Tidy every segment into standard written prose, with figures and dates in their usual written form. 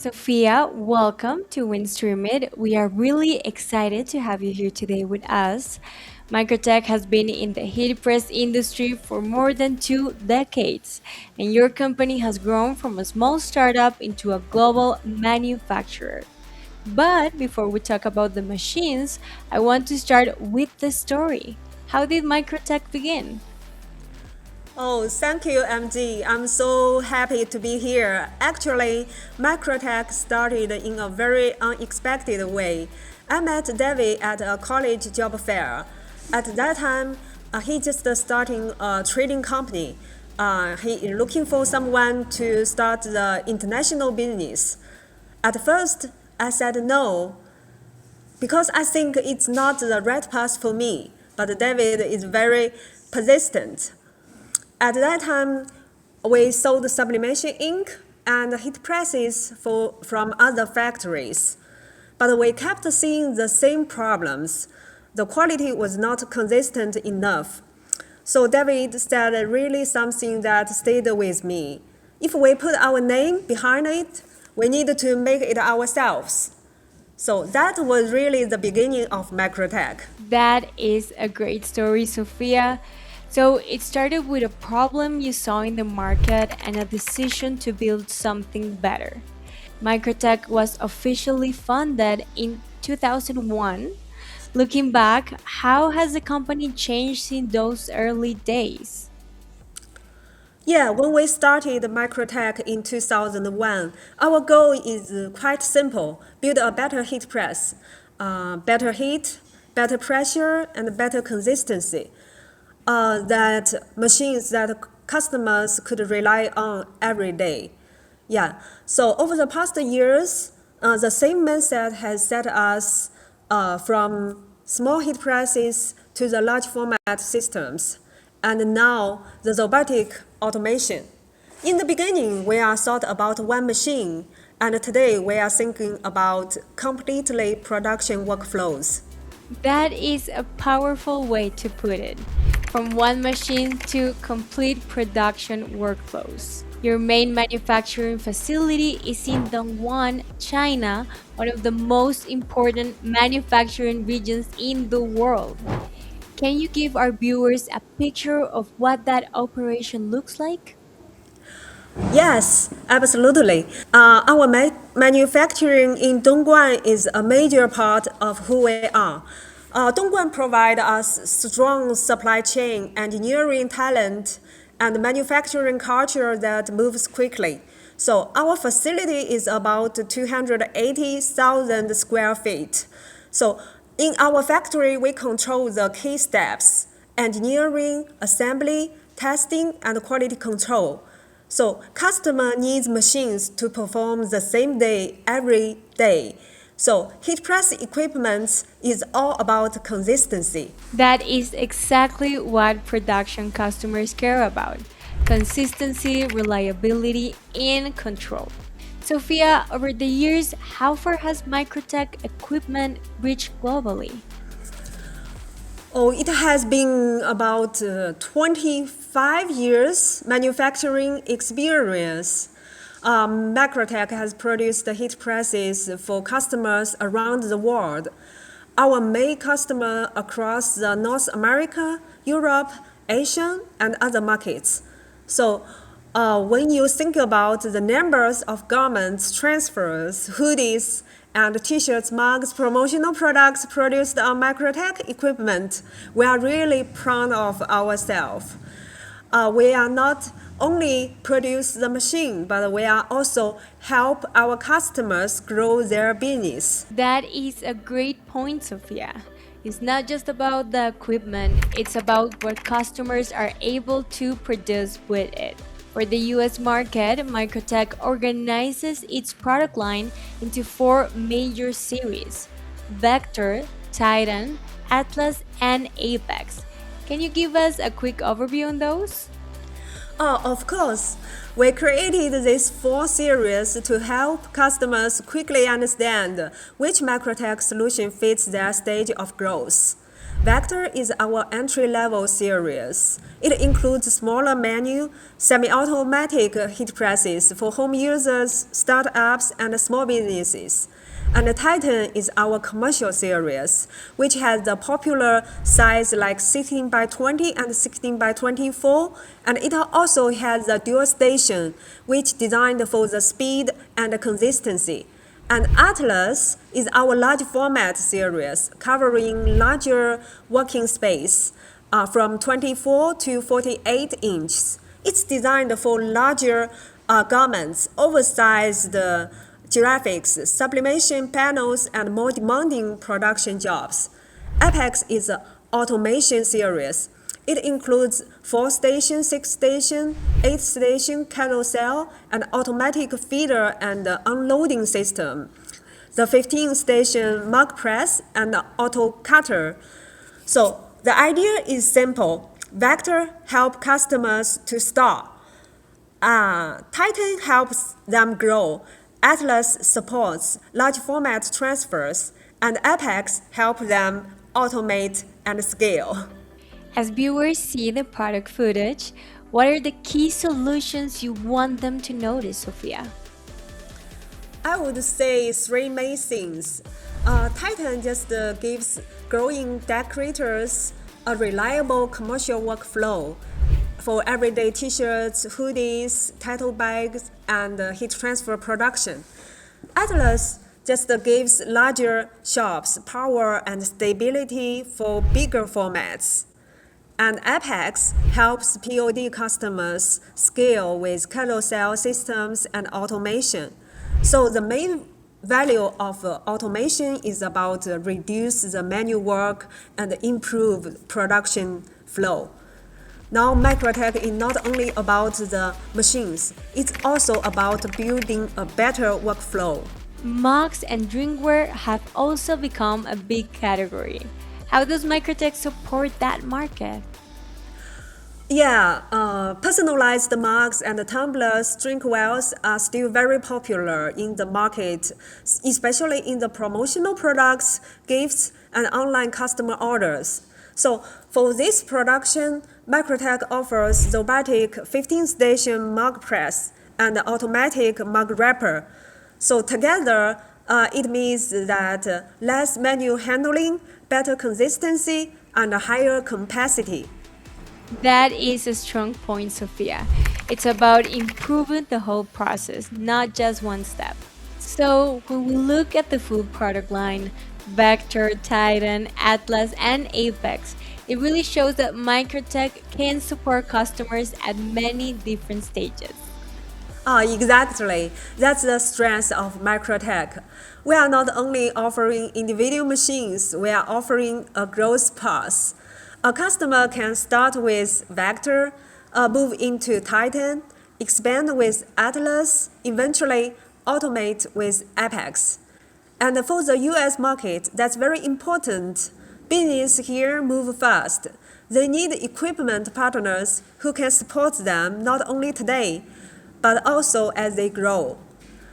Sophia, welcome to WIN StreamIt. We are really excited to have you here today with us. Microtech has been in the heat press industry for more than 2 decades, and your company has grown from a small startup into a global manufacturer. But before we talk about the machines, I want to start with the story. How did Microtech begin? Oh, thank you, MG. I'm so happy to be here. Actually, Microtech started in a very unexpected way. I met David at a college job fair. At that time, he just starting a trading company. He is looking for someone to start the international business. At first, I said no because I think it's not the right path for me. But David is very persistent. At that time, we sold sublimation ink and heat presses from other factories. But we kept seeing the same problems. The quality was not consistent enough. So David said really something that stayed with me. If we put our name behind it, we need to make it ourselves. So that was really the beginning of Microtech. That is a great story, Sophia. So it started with a problem you saw in the market and a decision to build something better. Microtech was officially funded in 2001. Looking back, how has the company changed in those early days? Yeah, when we started Microtech in 2001, our goal is quite simple: build a better heat press, better heat, better pressure, and better consistency. That machines that customers could rely on every day. Yeah, so over the past years, the same mindset has set us from small heat presses to the large format systems, and now the robotic automation. In the beginning, we are thought about one machine, and today we are thinking about completely production workflows. That is a powerful way to put it. From one machine to complete production workflows. Your main manufacturing facility is in Dongguan, China, one of the most important manufacturing regions in the world. Can you give our viewers a picture of what that operation looks like? Yes, absolutely. Our manufacturing in Dongguan is a major part of who we are. Dongguan provides us strong supply chain, engineering talent, and manufacturing culture that moves quickly. So our facility is about 280,000 square feet. So in our factory, we control the key steps: engineering, assembly, testing, and quality control. So customer needs machines to perform the same day every day. So heat press equipment is all about consistency. That is exactly what production customers care about: consistency, reliability, and control. Sophia, over the years, how far has Microtech equipment reached globally? Oh, it has been about 25 years manufacturing experience. Microtech has produced heat presses for customers around the world. Our main customer across the North America, Europe, Asia, and other markets. So when you think about the numbers of garments, transfers, hoodies, and t-shirts, mugs, promotional products produced on Microtech equipment, we are really proud of ourselves. We are not only produce the machine, but we are also help our customers grow their business. That is a great point, Sophia. It's not just about the equipment, it's about what customers are able to produce with it. For the US market, Microtech organizes its product line into four major series: Vector, Titan, Atlas, and Apex. Can you give us a quick overview on those? Oh, of course. We created these four series to help customers quickly understand which Microtech solution fits their stage of growth. Vector is our entry-level series. It includes smaller menu, semi-automatic heat presses for home users, startups, and small businesses. And the Titan is our commercial series, which has the popular size like 16 by 20 and 16 by 24, and it also has the dual station, which designed for the speed and the consistency. And Atlas is our large format series, covering larger working space from 24 to 48 inches. It's designed for larger garments, oversized graphics, sublimation panels, and more demanding production jobs. Apex is an automation series. It includes 4-station, 6-station, 8-station carousel, and automatic feeder and unloading system. The 15-station mug press and auto cutter. So the idea is simple. Vector help customers to start. Titan helps them grow. Atlas supports large format transfers, and Apex help them automate and scale. As viewers see the product footage, what are the key solutions you want them to notice, Sophia? I would say three main things. Titan just gives growing decorators a reliable commercial workflow for everyday t-shirts, hoodies, title bags, and heat transfer production. Atlas just gives larger shops power and stability for bigger formats. And Apex helps POD customers scale with carousel systems and automation. So the main value of automation is about reduce the manual work and improve production flow. Now Microtec is not only about the machines, it's also about building a better workflow. Mugs and drinkware have also become a big category. How does Microtec support that market? Yeah, personalized mugs and tumblers, drinkwares are still very popular in the market, especially in the promotional products, gifts, and online customer orders. So for this production, Microtec offers robotic 15-station mug press and automatic mug wrapper. So together, it means that less manual handling, better consistency, and a higher capacity. That is a strong point, Sophia. It's about improving the whole process, not just one step. So, when we look at the full product line, Vector, Titan, Atlas, and Apex, it really shows that Microtec can support customers at many different stages. Exactly. That's the strength of Microtec. We are not only offering individual machines, we are offering a growth path. A customer can start with Vector, move into Titan, expand with Atlas, eventually automate with Apex. And for the US market, that's very important. Business here move fast. They need equipment partners who can support them not only today, but also as they grow.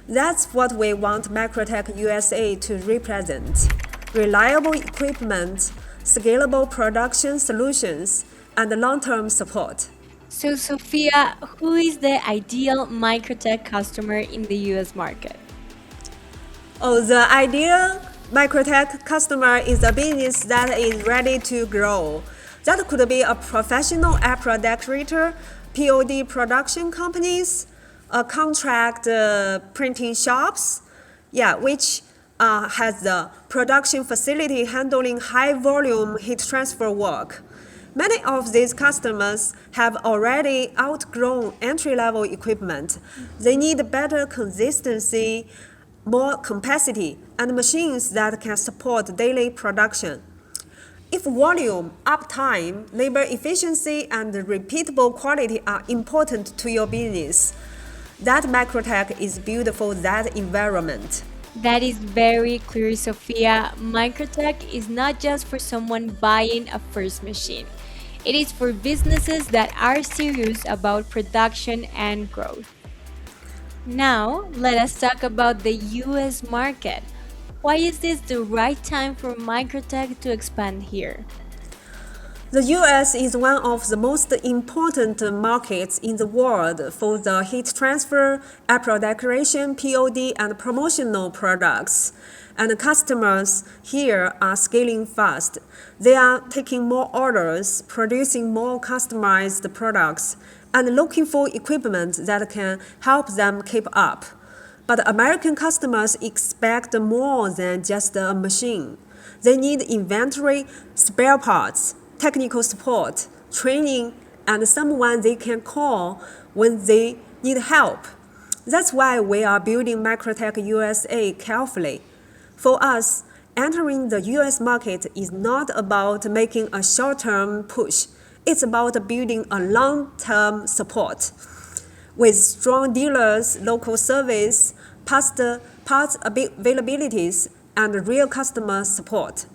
That's what we want Microtec USA to represent: reliable equipment, scalable production solutions, and long-term support. So, Sophia, who is the ideal Microtec customer in the US market? Oh, the ideal Microtec customer is a business that is ready to grow. That could be a professional apparel decorator, POD production companies, contract printing shops, which has the production facility handling high volume heat transfer work. Many of these customers have already outgrown entry-level equipment. They need better consistency, more capacity, and machines that can support daily production. If volume, uptime, labor efficiency, and repeatable quality are important to your business, that Microtec is built for that environment. That is very clear, Sophia. Microtech is not just for someone buying a first machine. It is for businesses that are serious about production and growth. Now, let us talk about the US market. Why is this the right time for Microtech to expand here? The US is one of the most important markets in the world for the heat transfer, apparel decoration, POD, and promotional products. And customers here are scaling fast. They are taking more orders, producing more customized products, and looking for equipment that can help them keep up. But American customers expect more than just a machine. They need inventory, spare parts, technical support, training, and someone they can call when they need help. That's why we are building Microtec USA carefully. For us, entering the US market is not about making a short-term push. It's about building a long-term support. With strong dealers, local service, parts availabilities, and real customer support.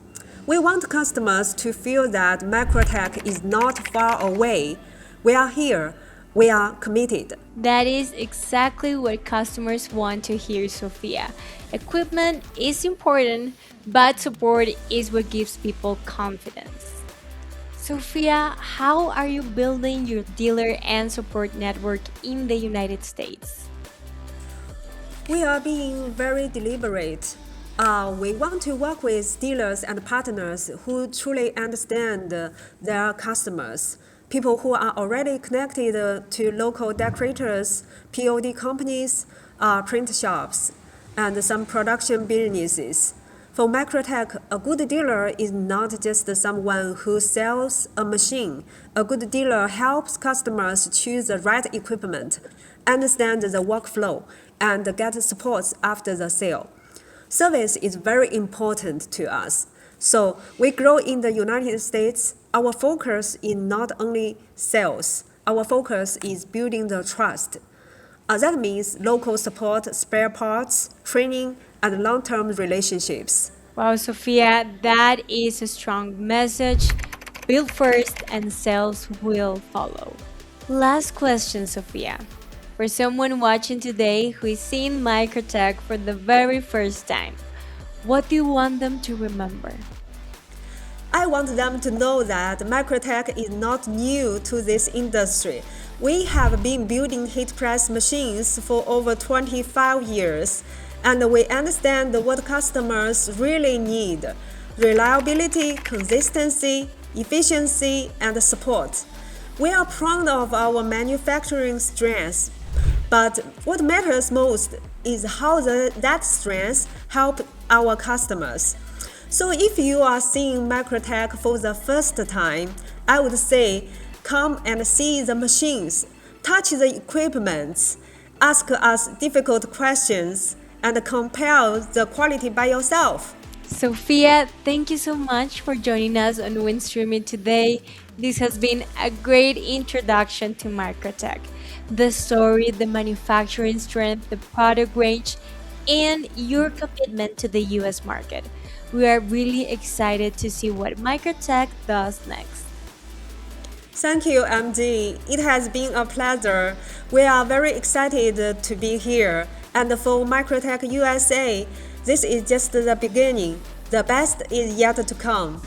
We want customers to feel that Microtec is not far away. We are here. We are committed. That is exactly what customers want to hear, Sophia. Equipment is important, but support is what gives people confidence. Sophia, how are you building your dealer and support network in the United States? We are being very deliberate. We want to work with dealers and partners who truly understand their customers, people who are already connected to local decorators, POD companies, print shops, and some production businesses. For Microtec, a good dealer is not just someone who sells a machine. A good dealer helps customers choose the right equipment, understand the workflow, and get support after the sale. Service is very important to us. So we grow in the United States. Our focus is not only sales. Our focus is building the trust. That means local support, spare parts, training, and long-term relationships. Wow, Sophia, that is a strong message. Build first and sales will follow. Last question, Sophia. For someone watching today who is seeing Microtec for the very first time, what do you want them to remember? I want them to know that Microtec is not new to this industry. We have been building heat press machines for over 25 years, and we understand what customers really need: reliability, consistency, efficiency, and support. We are proud of our manufacturing strengths, but what matters most is how that strength helps our customers. So if you are seeing Microtec for the first time, I would say come and see the machines, touch the equipment, ask us difficult questions, and compare the quality by yourself. Sophia, thank you so much for joining us on WIN StreamIt today. This has been a great introduction to Microtec. The story, the manufacturing strength, the product range, and your commitment to the US market. We are really excited to see what Microtec does next. Thank you, MD. It has been a pleasure. We are very excited to be here. And for Microtec USA, this is just the beginning. The best is yet to come.